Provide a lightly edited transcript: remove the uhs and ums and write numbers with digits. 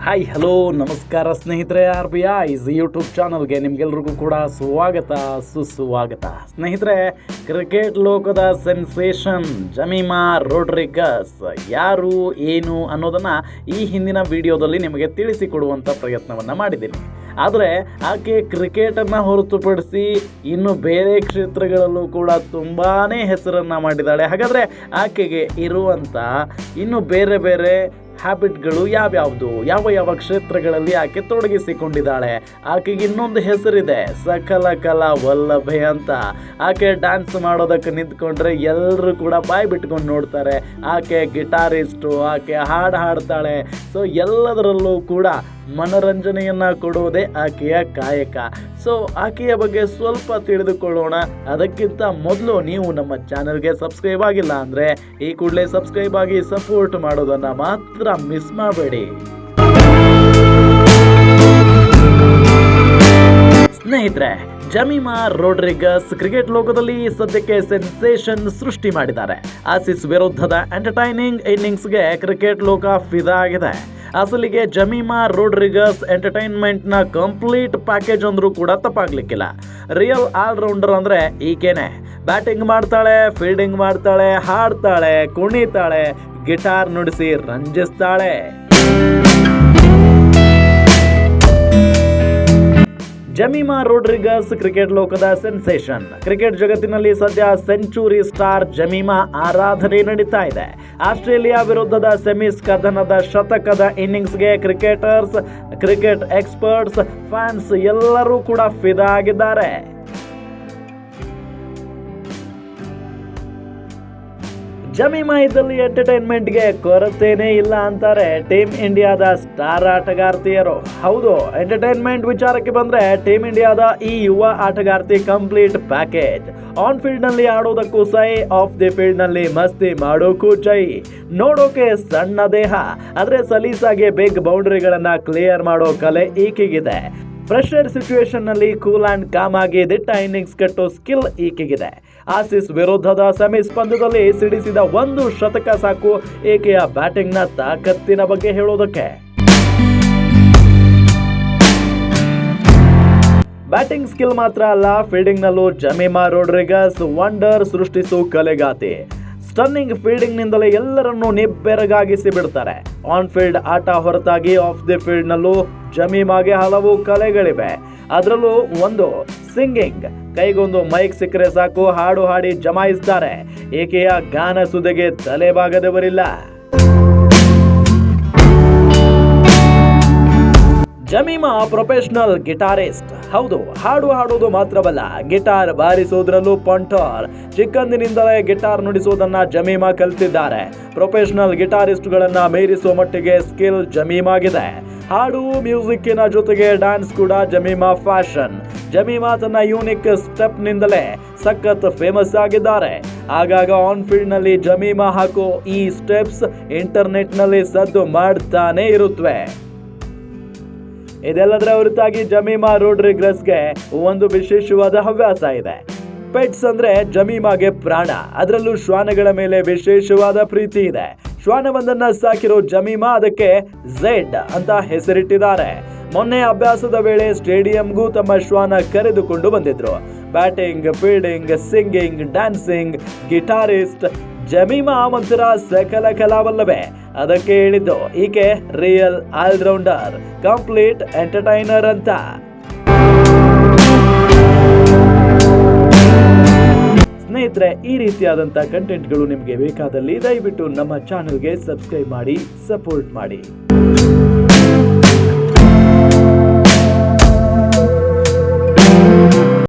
Hi hello ನಮಸ್ಕಾರ ಸ್ನೇಹಿತರೆ, RBI's YouTube ಚಾನಲ್ಗೆ ನಿಮಗೆಲ್ರಿಗೂ ಕೂಡ ಸುಸ್ವಾಗತ. ಸ್ನೇಹಿತರೆ, ಕ್ರಿಕೆಟ್ ಲೋಕದ ಸೆನ್ಸೇಷನ್ ಜಮೀಮಾ ರೋಡ್ರಿಗಸ್ ಯಾರು ಏನು ಅನ್ನೋದನ್ನು ಈ ಹಿಂದಿನ ವಿಡಿಯೋದಲ್ಲಿ ನಿಮಗೆ ತಿಳಿಸಿಕೊಡುವಂಥ ಪ್ರಯತ್ನವನ್ನು ಮಾಡಿದ್ದೀನಿ. ಆದರೆ ಆಕೆ ಕ್ರಿಕೆಟನ್ನು ಹೊರತುಪಡಿಸಿ ಇನ್ನು ಬೇರೆ ಕ್ಷೇತ್ರಗಳಲ್ಲೂ ಕೂಡ ತುಂಬಾ ಹೆಸರನ್ನು ಮಾಡಿದ್ದಾಳೆ. ಹಾಗಾದರೆ ಆಕೆಗೆ ಇರುವಂಥ ಇನ್ನು ಬೇರೆ ಹ್ಯಾಬಿಟ್ಗಳು ಯಾವ್ಯಾವುದು, ಯಾವ ಕ್ಷೇತ್ರಗಳಲ್ಲಿ ಆಕೆ ತೊಡಗಿಸಿಕೊಂಡಿದ್ದಾಳೆ? ಆಕೆಗೆ ಇನ್ನೊಂದು ಹೆಸರಿದೆ, ಸಕಲ ಕಲಾ ವಲ್ಲಭೆ ಅಂತ. ಆಕೆ ಡ್ಯಾನ್ಸ್ ಮಾಡೋದಕ್ಕೆ ನಿಂತ್ಕೊಂಡ್ರೆ ಎಲ್ಲರೂ ಕೂಡ ಬಾಯಿ ಬಿಟ್ಕೊಂಡು ನೋಡ್ತಾರೆ. ಆಕೆ ಗಿಟಾರಿಸ್ಟು, ಆಕೆ ಹಾಡು ಹಾಡ್ತಾಳೆ. ಸೊ ಎಲ್ಲದರಲ್ಲೂ ಕೂಡ ಮನರಂಜನೆಯನ್ನು ಕೊಡುವುದೇ ಆಕೆಯ ಕಾಯಕ. ಸೊ ಆಕೆಯ ಬಗ್ಗೆ ಸ್ವಲ್ಪ ತಿಳಿದುಕೊಳ್ಳೋಣ. ಅದಕ್ಕಿಂತ ಮೊದಲು ನೀವು ನಮ್ಮ ಚಾನೆಲ್ಗೆ ಸಬ್ಸ್ಕ್ರೈಬ್ ಆಗಿಲ್ಲ ಅಂದರೆ ಈ ಕೂಡಲೇ ಸಬ್ಸ್ಕ್ರೈಬ್ ಆಗಿ ಸಪೋರ್ಟ್ ಮಾಡೋದನ್ನು ಮಾತ್ರ ಮಿಸ್ ಮಾಡಬೇಡಿ. ಸ್ನೇಹಿತರೆ, ಜಮೀಮಾ ರೋಡ್ರಿಗಸ್ ಕ್ರಿಕೆಟ್ ಲೋಕದಲ್ಲಿ ಸದ್ಯಕ್ಕೆ ಸೆನ್ಸೇಷನ್ ಸೃಷ್ಟಿ ಮಾಡಿದ್ದಾರೆ. ಆಸೀಸ್ ವಿರುದ್ಧದ ಎಂಟರ್ಟೈನಿಂಗ್ ಇನ್ನಿಂಗ್ಸ್ಗೆ ಕ್ರಿಕೆಟ್ ಲೋಕ ಫಿದಾ ಆಗಿದೆ. ಅಸಲಿಗೆ ಜಮೀಮಾ ರೋಡ್ರಿಗಸ್ ಎಂಟರ್ಟೈನ್ಮೆಂಟ್ನ ಕಂಪ್ಲೀಟ್ ಪ್ಯಾಕೇಜ್ ಅಂದ್ರೂ ಕೂಡ ತಪ್ಪಾಗ್ಲಿಕ್ಕಿಲ್ಲ. ರಿಯಲ್ ಆಲ್ರೌಂಡರ್ ಅಂದರೆ ಈಕೆನೆ. ಬ್ಯಾಟಿಂಗ್ ಮಾಡ್ತಾಳೆ, ಫೀಲ್ಡಿಂಗ್ ಮಾಡ್ತಾಳೆ, ಹಾಡ್ತಾಳೆ, ಕುಣಿತಾಳೆ, ಗಿಟಾರ್ ನುಡಿಸಿ ರಂಜಿಸ್ತಾಳೆ. ಜಮೀಮಾ ರೋಡ್ರಿಗಸ್ ಕ್ರಿಕೆಟ್ ಲೋಕದ ಸೆನ್ಸೇಷನ್. ಕ್ರಿಕೆಟ್ ಜಗತ್ತಿನಲ್ಲಿ ಸದ್ಯ ಸೆಂಚುರಿ ಸ್ಟಾರ್ ಜಮೀಮಾ ಆರಾಧನೆ ನಡೀತಾ ಇದೆ. ಆಸ್ಟ್ರೇಲಿಯಾ ವಿರುದ್ಧದ ಸೆಮೀಸ್ ಕದನದ ಶತಕದ ಇನ್ನಿಂಗ್ಸ್ಗೆ ಕ್ರಿಕೆಟರ್ಸ್, ಕ್ರಿಕೆಟ್ ಎಕ್ಸ್ಪರ್ಟ್ಸ್, ಫ್ಯಾನ್ಸ್ ಎಲ್ಲರೂ ಕೂಡ ಫಿದಾ ಆಗಿದ್ದಾರೆ. ಜಮೀಮಾ ಇದ್ದಲ್ಲಿ ಎಂಟರ್ಟೈನ್ಮೆಂಟ್ಗೆ ಕೊರತೆನೇ ಇಲ್ಲ ಅಂತಾರೆ ಟೀಮ್ ಇಂಡಿಯಾದ ಸ್ಟಾರ್ ಆಟಗಾರ್ತಿಯರು. ಹೌದು, ಎಂಟರ್ಟೈನ್ಮೆಂಟ್ ವಿಚಾರಕ್ಕೆ ಬಂದ್ರೆ ಟೀಮ್ ಇಂಡಿಯಾದ ಈ ಯುವ ಆಟಗಾರ್ತಿ ಕಂಪ್ಲೀಟ್ ಪ್ಯಾಕೇಜ್. ಆನ್ ಫೀಲ್ಡ್ ನಲ್ಲಿ ಆಡೋದಕ್ಕೂ ಸೈ, ಆಫ್ ದಿ ಫೀಲ್ಡ್ ನಲ್ಲಿ ಮಸ್ತಿ ಮಾಡೋಕ್ಕೂ ಜೈ. ನೋಡೋಕೆ ಸಣ್ಣ ದೇಹ, ಆದ್ರೆ ಸಲೀಸಾಗಿ ಬಿಗ್ ಬೌಂಡ್ರಿಗಳನ್ನ ಕ್ಲಿಯರ್ ಮಾಡೋ ಕಲೆ ಈಕೆಗಿದೆ. ಪ್ರೆಷರ್ ಸಿಚುವೇಶನ್ ನಲ್ಲಿ ಕೂಲ್ ಅಂಡ್ ಕಾಮ್ ಆಗಿ ದಿಟ್ಟ ಇನ್ನಿಂಗ್ಸ್ ಕಟ್ಟೋ ಸ್ಕಿಲ್ ಈಕೆಗಿದೆ. ಆಸೀಸ್ ವಿರುದ್ಧದ ಸೆಮೀಸ್ ಪಂದ್ಯದಲ್ಲಿ ಸಿಡಿಸಿದ ಒಂದು ಶತಕ ಸಾಕು ಈಕೆಯ ಬ್ಯಾಟಿಂಗ್ನ ತಾಕತ್ತಿನ ಬಗ್ಗೆ ಹೇಳೋದಕ್ಕೆ. ಬ್ಯಾಟಿಂಗ್ ಸ್ಕಿಲ್ ಮಾತ್ರ ಅಲ್ಲ, ಫೀಲ್ಡಿಂಗ್ ನಲ್ಲೂ Jemimah Rodrigues wonder ಸೃಷ್ಟಿಸೋ ಕಲೆಗಾತಿ. Stunning fielding ನಿಂದಲೇ ಎಲ್ಲರನ್ನೂ ನಿಬ್ಬೆರಗಾಗಿಸಿ ಬಿಡ್ತಾರೆ. ಆನ್ ಫೀಲ್ಡ್ ಆಟ ಹೊರತಾಗಿ ಆಫ್ ದಿ ಫೀಲ್ಡ್ ನಲ್ಲೂ ಜಮೀಮಾಗೆ ಹಲವು ಕಲೆಗಳಿವೆ. ಅದರಲ್ಲೂ ಒಂದು ಸಿಂಗಿಂಗ್. ಕೈಗೊಂದು ಮೈಕ್ ಸಿಕ್ಕರೆ ಸಾಕು, ಹಾಡು ಹಾಡಿ ಜಮಾಯಿಸ್ತಾರೆ. ಈಕೆಯ ಗಾನ ಸುದೆಗೆ ತಲೆಬಾಗದವರಿಲ್ಲ. Jemimah professional guitarist. ಹೌದು, ಹಾಡು ಹಾಡೋದು ಮಾತ್ರವಲ್ಲ, ಗಿಟಾರ್ ಬಾರಿಸೋದ್ರಲ್ಲೂ ಪಂಟರ್. ಚಿಕ್ಕಂದಿನಿಂದಲೇ ಗಿಟಾರ್ ನುಡಿಸೋದನ್ನ ಜಮೀಮಾ ಕಲಿತಿದ್ದಾರೆ. ಪ್ರೊಫೆಷನಲ್ ಗಿಟಾರಿಸ್ಟ್ಗಳನ್ನ ಮೀರಿಸುವ ಮಟ್ಟಿಗೆ ಸ್ಕಿಲ್ ಜಮೀಮಾಗಿದೆ. ಹಾಡು, ಮ್ಯೂಸಿಕ್ಕಿನ ಜೊತೆಗೆ ಡ್ಯಾನ್ಸ್ ಕೂಡ ಜಮೀಮಾ ಫ್ಯಾಷನ್. ಜಮೀಮಾ ತನ್ನ ಯೂನಿಕ್ ಸ್ಟೆಪ್ ನಿಂದಲೇ ಸಖತ್ ಫೇಮಸ್ ಆಗಿದ್ದಾರೆ. ಆಗಾಗ ಆನ್ ಫೀಲ್ಡ್ ನಲ್ಲಿ ಜಮೀಮಾ ಹಾಕೋ ಈ ಸ್ಟೆಪ್ಸ್ ಇಂಟರ್ನೆಟ್ ನಲ್ಲಿ ಸದ್ದು ಮಾಡ್ತಾನೆ ಇರುತ್ತವೆ. ಇದೆಲ್ಲದರ ಹೊರತಾಗಿ ಜಮೀಮಾ ರೋಡ್ರಿಗಸ್ಗೆ ಒಂದು ವಿಶೇಷವಾದ ಹವ್ಯಾಸ ಇದೆ. ಪೆಟ್ಸ್ ಅಂದ್ರೆ ಜಮೀಮಾಗೆ ಪ್ರಾಣ. ಅದರಲ್ಲೂ ಶ್ವಾನಗಳ ಮೇಲೆ ವಿಶೇಷವಾದ ಪ್ರೀತಿ ಇದೆ. ಶ್ವಾನವೊಂದನ್ನ ಸಾಕಿರೋ ಜಮೀಮಾ ಅದಕ್ಕೆ ಝೆಡ್ ಅಂತ ಹೆಸರಿಟ್ಟಿದ್ದಾರೆ. ಮೊನ್ನೆ ಅಭ್ಯಾಸದ ವೇಳೆ ಸ್ಟೇಡಿಯಂಗೂ ತಮ್ಮ ಶ್ವಾನ ಕರೆದುಕೊಂಡು ಬಂದಿದ್ರು. Batting, fielding, singing, dancing, guitarist. Jemimah ಒಂಥರ ಸಕಲ ಕಲಾವಲ್ಲಭೆ. ಅದಕ್ಕೆ ಹೇಳಿದ್ದು ಈಕೆ ರಿಯಲ್ ಆಲ್ರೌಂಡರ್, ಕಂಪ್ಲೀಟ್ ಎಂಟರ್ಟೈನರ್ ಅಂತ. ಸ್ನೇಹಿತರೆ, ಈ ರೀತಿಯಾದಂಥ ಕಂಟೆಂಟ್ಗಳು ನಿಮಗೆ ಬೇಕಾದಲ್ಲಿ ದಯವಿಟ್ಟು ನಮ್ಮ ಚಾನೆಲ್ಗೆ ಸಬ್ಸ್ಕ್ರೈಬ್ ಮಾಡಿ, ಸಪೋರ್ಟ್ ಮಾಡಿ.